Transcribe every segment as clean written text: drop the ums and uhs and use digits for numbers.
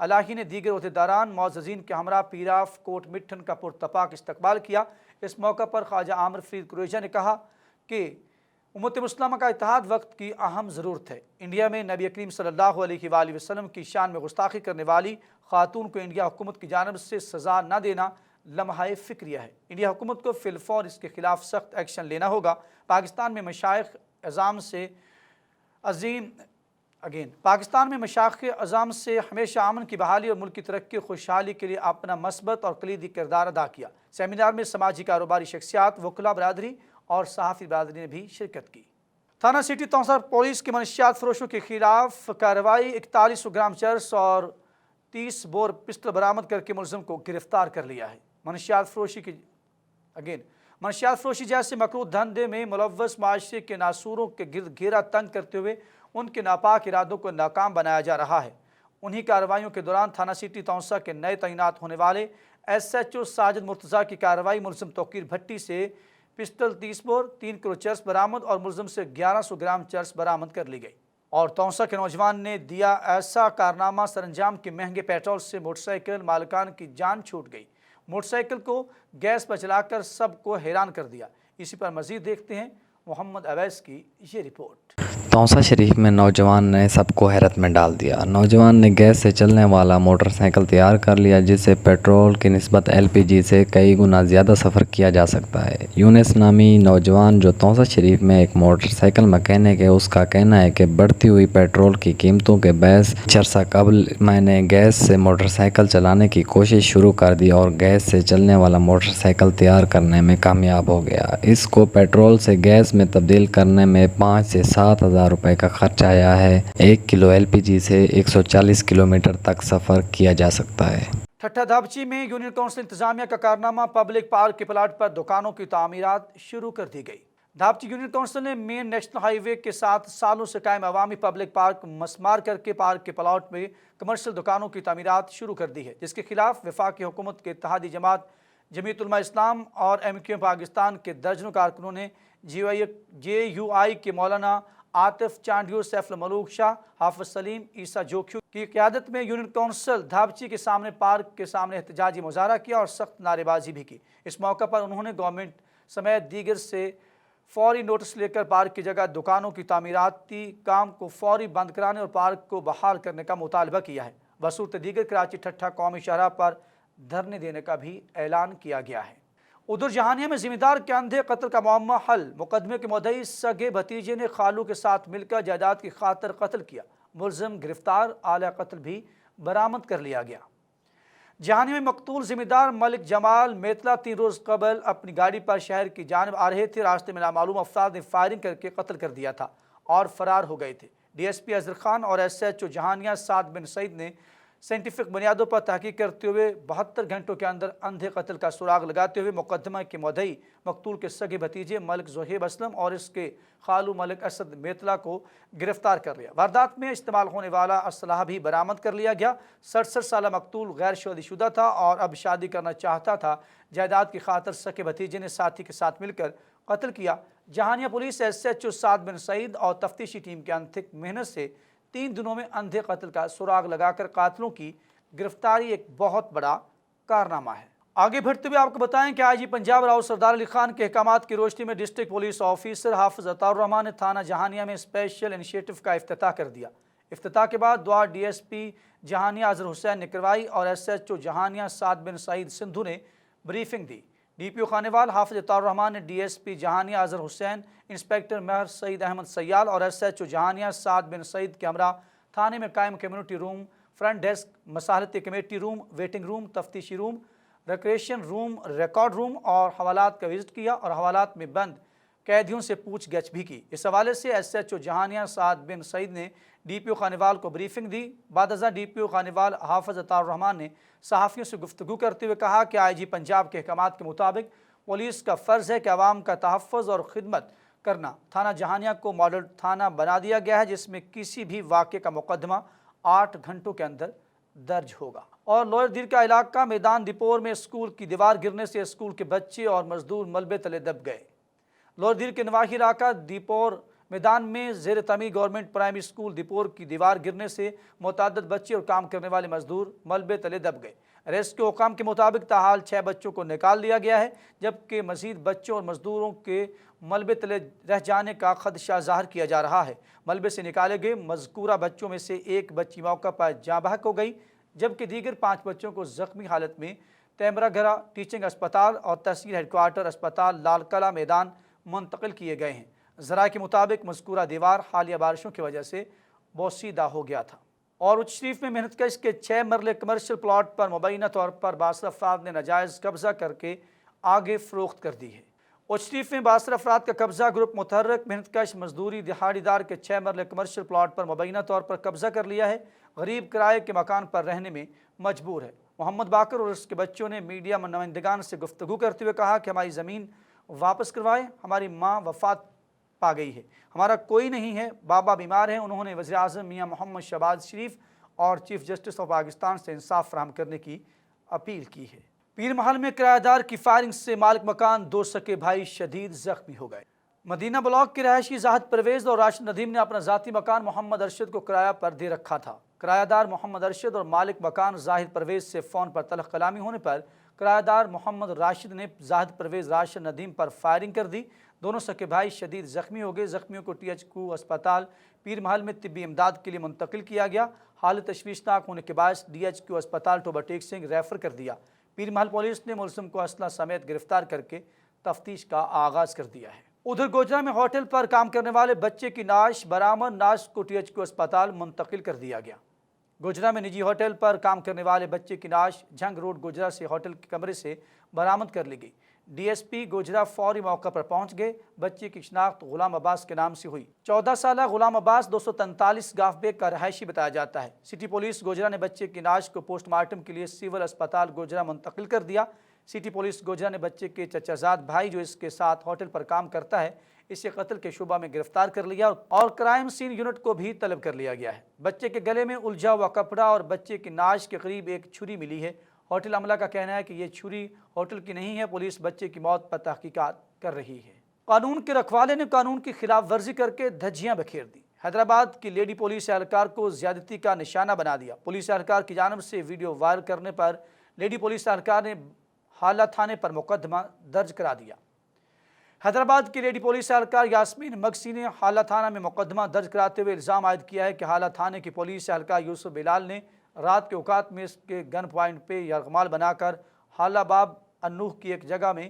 الہی نے دیگر عہدیداران معززین کے ہمراہ پیراف کوٹ مٹھن کا پرتپاک استقبال کیا۔ اس موقع پر خواجہ عامر فرید قریشہ نے کہا کہ امت مسلمہ کا اتحاد وقت کی اہم ضرورت ہے۔ انڈیا میں نبی کریم صلی اللہ علیہ وآلہ وسلم کی شان میں گستاخی کرنے والی خاتون کو انڈیا حکومت کی جانب سے سزا نہ دینا لمحہ فکریہ ہے۔ انڈیا حکومت کو فی الفور اس کے خلاف سخت ایکشن لینا ہوگا۔ پاکستان میں مشائخ اعظام سے ہمیشہ امن کی بحالی اور ملک کی ترقی اور خوشحالی کے لیے اپنا مثبت اور کلیدی کردار ادا کیا۔ سیمینار میں سماجی کاروباری شخصیات، وکلاء برادری اور صحافی برادری نے بھی شرکت کی۔ تھانہ سٹی تونسا پولیس کی منشیات فروشوں کے خلاف کارروائی، 4100 گرام چرس اور 30 بور پسٹل برآمد کر کے ملزم کو گرفتار کر لیا ہے۔ منشیات فروشی جیسے مکروہ دھندے میں ملوث معاشرے کے ناسوروں کے گرد گھیرا تنگ کرتے ہوئے ان کے ناپاک ارادوں کو ناکام بنایا جا رہا ہے۔ انہی کارروائیوں کے دوران تھانہ سٹی تونسا کے نئے تعینات ہونے والے SHO ساجد مرتضیٰ کی کارروائی ملزم توقیر بھٹی سے پسٹل 30 بور، 3 کلو چرس برآمد اور ملزم سے 1100 گرام چرس برآمد کر لی گئی۔ اور تونسا کے نوجوان نے دیا ایسا کارنامہ سر انجام کہ مہنگے پیٹرول سے موٹر سائیکل مالکان کی جان چھوٹ گئی۔ موٹر سائیکل کو گیس پر چلا کر سب کو حیران کر دیا۔ اسی پر مزید دیکھتے ہیں محمد اویس کی یہ رپورٹ۔ تونسا شریف میں نوجوان نے سب کو حیرت میں ڈال دیا۔ نوجوان نے گیس سے چلنے والا موٹر سائیکل تیار کر لیا جس سے پیٹرول کی نسبت LPG سے کئی گنا زیادہ سفر کیا جا سکتا ہے۔ یونس نامی نوجوان جو تونسا شریف میں ایک موٹر سائیکل مکینک ہے، اس کا کہنا ہے کہ بڑھتی ہوئی پیٹرول کی قیمتوں کے باعث چرسا قبل میں نے گیس سے موٹر سائیکل چلانے کی کوشش شروع کر دی اور گیس سے چلنے والا موٹر سائیکل تیار کرنے میں کامیاب ہو گیا۔ اس کو پیٹرول سے گیس میں تبدیل کرنے میں 5 سے 7 ہزار روپے کا خرچ آیا ہے۔ 1 کلو LPG سے 140 کلومیٹر تک سفر کیا جا سکتا ہے۔ ٹھٹھہ دھابچی میں یونین کونسل انتظامیہ کا کارنامہ، پبلک پارک کے پلاٹ پر دکانوں کی تعمیرات شروع کر دی گئی۔ دھابچی یونین کونسل نے مین نیشنل ہائی وے کے ساتھ سالوں سے قائم عوامی پبلک پارک مسمار کر کے پارک کے پلاٹ میں کمرشل دکانوں کی تعمیرات شروع کر دی ہے، جس کے خلاف وفاقی حکومت کے اتحادی جماعت جمعیت علماء اسلام اور MQM پاکستان کے درجنوں کارکنوں نے JUI کے مولانا عاطف چانڈیو، سیف الملوک شاہ، حافظ سلیم، عیسیٰ جوکھیو کی قیادت میں یونین کونسل دھابچی کے سامنے پارک کے سامنے احتجاجی مظاہرہ کیا اور سخت نعرے بازی بھی کی۔ اس موقع پر انہوں نے گورنمنٹ سمیت دیگر سے فوری نوٹس لے کر پارک کی جگہ دکانوں کی تعمیراتی کام کو فوری بند کرانے اور پارک کو بحال کرنے کا مطالبہ کیا ہے۔ بصورت دیگر کراچی ٹھٹھہ قومی شاہراہ پر دھرنے دینے کا بھی اعلان کیا گیا ہے۔ ادھر جہانیہ میں ذمہ دار کے اندھے قتل کا معمہ حل، مقدمے کے مدعی سگے بھتیجے نے خالو کے ساتھ مل کر جائیداد کی خاطر قتل کیا، ملزم گرفتار، آلہ قتل بھی برآمد کر لیا گیا۔ جہانیہ میں مقتول ذمہ دار ملک جمال میتلا 3 روز قبل اپنی گاڑی پر شہر کی جانب آ رہے تھے۔ راستے میں نامعلوم افراد نے فائرنگ کر کے قتل کر دیا تھا اور فرار ہو گئے تھے۔ DSP اظہر خان اور SHO جہانیہ سعد بن سعید نے سائنٹیفک بنیادوں پر تحقیق کرتے ہوئے 72 گھنٹوں کے اندر اندھے قتل کا سراغ لگاتے ہوئے مقدمہ کے مدعی مقتول کے سگے بھتیجے ملک زہیب اسلم اور اس کے خالو ملک اسد میتلا کو گرفتار کر لیا۔ واردات میں استعمال ہونے والا اسلحہ بھی برآمد کر لیا گیا۔ 67 سالہ مقتول غیر شادی شدہ تھا اور اب شادی کرنا چاہتا تھا۔ جائیداد کی خاطر سگے بھتیجے نے ساتھی کے ساتھ مل کر قتل کیا۔ جہانیہ پولیس SHO سعد بن سعید اور تفتیشی ٹیم کے انتھک محنت سے 3 دنوں میں اندھے قتل کا سراغ لگا کر قاتلوں کی گرفتاری ایک بہت بڑا کارنامہ ہے۔ آگے بڑھتے ہوئے آپ کو بتائیں کہ IG پنجاب راؤ سردار علی خان کے احکامات کی روشنی میں ڈسٹرکٹ پولیس آفیسر حافظ عطاء الرحمان نے تھانہ جہانیہ میں اسپیشل انیشیٹو کا افتتاح کر دیا۔ افتتاح کے بعد دعا DSP جہانیہ اظہر حسین نے کروائی اور SHO جہانیہ سعد بن سعید سندھو نے بریفنگ دی۔ DPO خانیوال حافظ عطاء الرحمان نے DSP جہانیہ اظہر حسین، انسپیکٹر مہر سعید احمد سیال اور SHO جہانیہ سعد بن سعید کے ہمراہ تھانے میں قائم کمیونٹی روم، فرنٹ ڈیسک، مصالحتی کمیٹی روم، ویٹنگ روم، تفتیشی room, recreation room, record room اور حوالات کا وزٹ کیا اور حوالات میں بند قیدیوں سے پوچھ گچھ بھی کی۔ اس حوالے سے SHO جہانیہ سعد بن سعید نے DPO خانیوال کو بریفنگ دی۔ بعد ازاں DPO خانیوال حافظ عطاء الرحمان نے صحافیوں سے گفتگو کرتے ہوئے کہا کہ IG پنجاب کے احکامات کے مطابق پولیس کا فرض ہے کہ عوام کا تحفظ اور خدمت کرنا۔ تھانہ جہانیہ کو ماڈل تھانہ بنا دیا گیا ہے جس میں کسی بھی واقعے کا مقدمہ 8 گھنٹوں کے اندر درج ہوگا۔ اور لوئر دیر کا علاقہ میدان دیپور میں اسکول کی دیوار گرنے سے اسکول کے بچے اور مزدور ملبے تلے دب گئے۔ لوئر دیر کے نواحی علاقہ دیپور میدان میں زیر تعمیر گورنمنٹ پرائمری اسکول دیپور کی دیوار گرنے سے متعدد بچے اور کام کرنے والے مزدور ملبے تلے دب گئے۔ ریسکیو حکام کے مطابق تاحال 6 بچوں کو نکال لیا گیا ہے، جبکہ مزید بچوں اور مزدوروں کے ملبے تلے رہ جانے کا خدشہ ظاہر کیا جا رہا ہے۔ ملبے سے نکالے گئے مذکورہ بچوں میں سے ایک بچی موقع پر جاں بحق ہو گئی، جبکہ دیگر 5 بچوں کو زخمی حالت میں تیمرہ گھرا ٹیچنگ اسپتال اور تحصیل ہیڈ کوارٹر اسپتال لال قلعہ میدان منتقل کیے گئے ہیں۔ ذرائع کے مطابق مذکورہ دیوار حالیہ بارشوں کی وجہ سے بوسیدہ ہو گیا تھا۔ اور اچ شریف میں محنت کش کے 6 مرلے کمرشل پلاٹ پر مبینہ طور پر باصر افراد نے ناجائز قبضہ کر کے آگے فروخت کر دی ہے۔ اچ شریف میں باصر افراد کا قبضہ گروپ متحرک محنت کش مزدوری دہاڑی دار کے 6 مرلے کمرشل پلاٹ پر مبینہ طور پر قبضہ کر لیا ہے۔ غریب کرائے کے مکان پر رہنے میں مجبور ہے۔ محمد باقر اور اس کے بچوں نے میڈیا نمائندگان سے گفتگو کرتے ہوئے کہا کہ ہماری زمین واپس کروائیں، ہماری ماں وفات پا گئی ہے، ہمارا کوئی نہیں ہے، بابا بیمار ہیں۔ انہوں نے وزیر اعظم میاں محمد شہباز شریف اور چیف جسٹس آف پاکستان سے انصاف فراہم کرنے کی اپیل کی ہے۔ پیر محل میں کرایہ دار کی فائرنگ سے مالک مکان 2 سکے بھائی شدید زخمی ہو گئے۔ مدینہ بلاک کے رہائشی زاہد پرویز اور راشد ندیم نے اپنا ذاتی مکان محمد ارشد کو کرایہ پر دے رکھا تھا۔ کرایہ دار محمد ارشد اور مالک مکان زاہد پرویز سے فون پر تلخ کلامی ہونے پر کرایہ دار محمد راشد نے زاہد پرویز راشد ندیم پر فائرنگ کر دی۔ دونوں سکے بھائی شدید زخمی ہو گئے۔ زخمیوں کو THQ اسپتال پیر محل میں طبی امداد کے لیے منتقل کیا گیا۔ حالت تشویشناک ہونے کے باعث DHQ اسپتال ٹوبہ ٹیک سنگھ ریفر کر دیا۔ پیر محل پولیس نے ملزم کو اسلحہ سمیت گرفتار کر کے تفتیش کا آغاز کر دیا ہے۔ ادھر گوجرا میں ہوٹل پر کام کرنے والے بچے کی نعش برآمد، نعش کو THQ اسپتال منتقل کر دیا گیا۔ گوجرا میں نجی ہوٹل پر کام کرنے والے بچے کی نعش جھنگ روڈ گوجرا سے ہوٹل کے کمرے سے برآمد کر لی گئی۔ DSP گوجرا فوری موقع پر پہنچ گئے۔ بچے کی شناخت غلام عباس کے نام سے ہوئی۔ 14 سالہ غلام عباس 243 گاف بیگ کا رہائشی بتایا جاتا ہے۔ سٹی پولیس گوجرا نے بچے کی نعش کو پوسٹ مارٹم کے لیے سول اسپتال گوجرا منتقل کر دیا۔ سٹی پولیس گوجرا نے بچے کے چچا زاد بھائی جو اس کے ساتھ ہوٹل پر کام کرتا ہے اسے قتل کے شبہ میں گرفتار کر لیا اور کرائم سین یونٹ کو بھی طلب کر لیا گیا ہے۔ بچے کے گلے میں الجھا ہوا کپڑا اور بچے کی نعش کے قریب ایک چھری ملی ہے۔ ہوٹل عملہ کا کہنا ہے کہ یہ چھری ہوٹل کی نہیں ہے۔ پولیس بچے کی موت پر تحقیقات کر رہی ہے۔ قانون کے رکھوالے نے قانون کی خلاف ورزی کر کے دھجیاں بکھیر دی۔ حیدرآباد کی لیڈی پولیس اہلکار کو زیادتی کا نشانہ بنا دیا۔ پولیس اہلکار کی جانب سے ویڈیو وائرل کرنے پر لیڈی پولیس اہلکار نے حالہ تھانے پر مقدمہ درج کرا دیا۔ حیدرآباد کی لیڈی پولیس اہلکار یاسمین مگسی نے حالہ تھانہ میں مقدمہ درج کراتے ہوئے الزام عائد کیا ہے کہ حالہ تھانے کی پولیس اہلکار یوسف بلال نے رات کے اوقات میں اس کے گن پوائنٹ پہ یرغمال بنا کر حالہ باب انوح کی ایک جگہ میں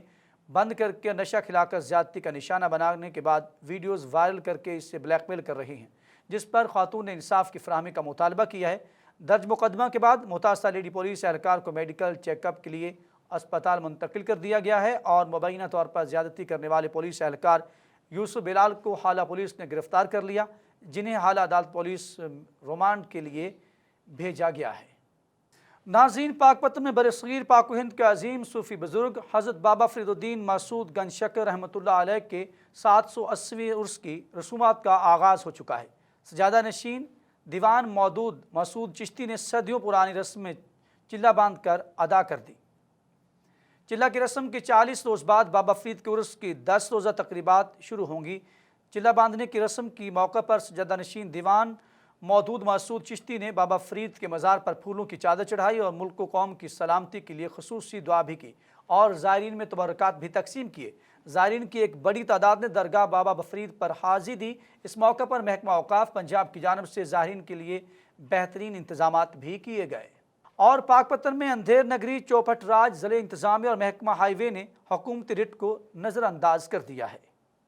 بند کر کے نشہ کھلا کر زیادتی کا نشانہ بنانے کے بعد ویڈیوز وائرل کر کے اس سے بلیک میل کر رہی ہیں، جس پر خاتون نے انصاف کی فراہمی کا مطالبہ کیا ہے۔ درج مقدمہ کے بعد متاثرہ لیڈی پولیس اہلکار کو میڈیکل چیک اپ کے لیے اسپتال منتقل کر دیا گیا ہے اور مبینہ طور پر زیادتی کرنے والے پولیس اہلکار یوسف بلال کو حالہ پولیس نے گرفتار کر لیا، جنہیں حالہ عدالت پولیس ریمانڈ کے لیے بھیجا گیا ہے۔ ناظرین، پاک پتن میں برصغیر پاک و ہند کے عظیم صوفی بزرگ حضرت بابا فرید الدین مسعود گنج شکر رحمۃ اللہ علیہ کے 780ویں عرس کی رسومات کا آغاز ہو چکا ہے۔ سجادہ نشین دیوان مودود مسعود چشتی نے صدیوں پرانی رسم میں چلہ باندھ کر ادا کر دی۔ چلہ کی رسم کے 40 روز بعد بابا فرید کے عرس کی 10 روزہ تقریبات شروع ہوں گی۔ چلہ باندھنے کی رسم کی موقع پر سجادہ نشین دیوان مودود مسعود چشتی نے بابا فرید کے مزار پر پھولوں کی چادر چڑھائی اور ملک و قوم کی سلامتی کے لیے خصوصی دعا بھی کی اور زائرین میں تبرکات بھی تقسیم کیے۔ زائرین کی ایک بڑی تعداد نے درگاہ بابا فرید پر حاضری دی۔ اس موقع پر محکمہ اوقاف پنجاب کی جانب سے زائرین کے لیے بہترین انتظامات بھی کیے گئے۔ اور پاک پتن میں اندھیر نگری چوپٹ راج ضلع انتظامیہ اور محکمہ ہائی وے نے حکومتی رٹ کو نظر انداز کر دیا ہے۔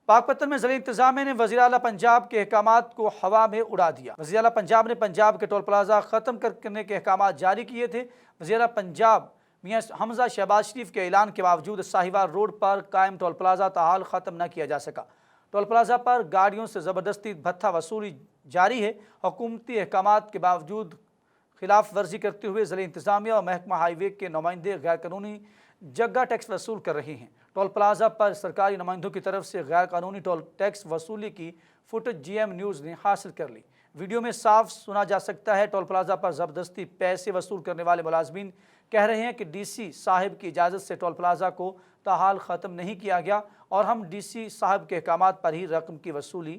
پاک پتن میں ضلع انتظامیہ نے وزیر اعلیٰ پنجاب کے احکامات کو ہوا میں اڑا دیا۔ وزیر اعلیٰ پنجاب نے پنجاب کے ٹول پلازہ ختم کرنے کے احکامات جاری کیے تھے۔ وزیر اعلیٰ پنجاب میاں حمزہ شہباز شریف کے اعلان کے باوجود ساہیوال روڈ پر قائم ٹول پلازہ تاحال ختم نہ کیا جا سکا۔ ٹول پلازہ پر گاڑیوں سے زبردستی بھتہ وصولی جاری ہے۔ حکومتی احکامات کے باوجود خلاف ورزی کرتے ہوئے ضلع انتظامیہ اور محکمہ ہائی وے کے نمائندے غیر قانونی جگہ ٹیکس وصول کر رہے ہیں۔ ٹول پلازہ پر سرکاری نمائندوں کی طرف سے غیر قانونی ٹول ٹیکس وصولی کی فوٹیج GM نیوز نے حاصل کر لی۔ ویڈیو میں صاف سنا جا سکتا ہے ٹول پلازہ پر زبردستی پیسے وصول کرنے والے ملازمین کہہ رہے ہیں کہ DC صاحب کی اجازت سے ٹول پلازہ کو تاحال ختم نہیں کیا گیا اور ہم DC صاحب کے احکامات پر ہی رقم کی وصولی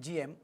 GM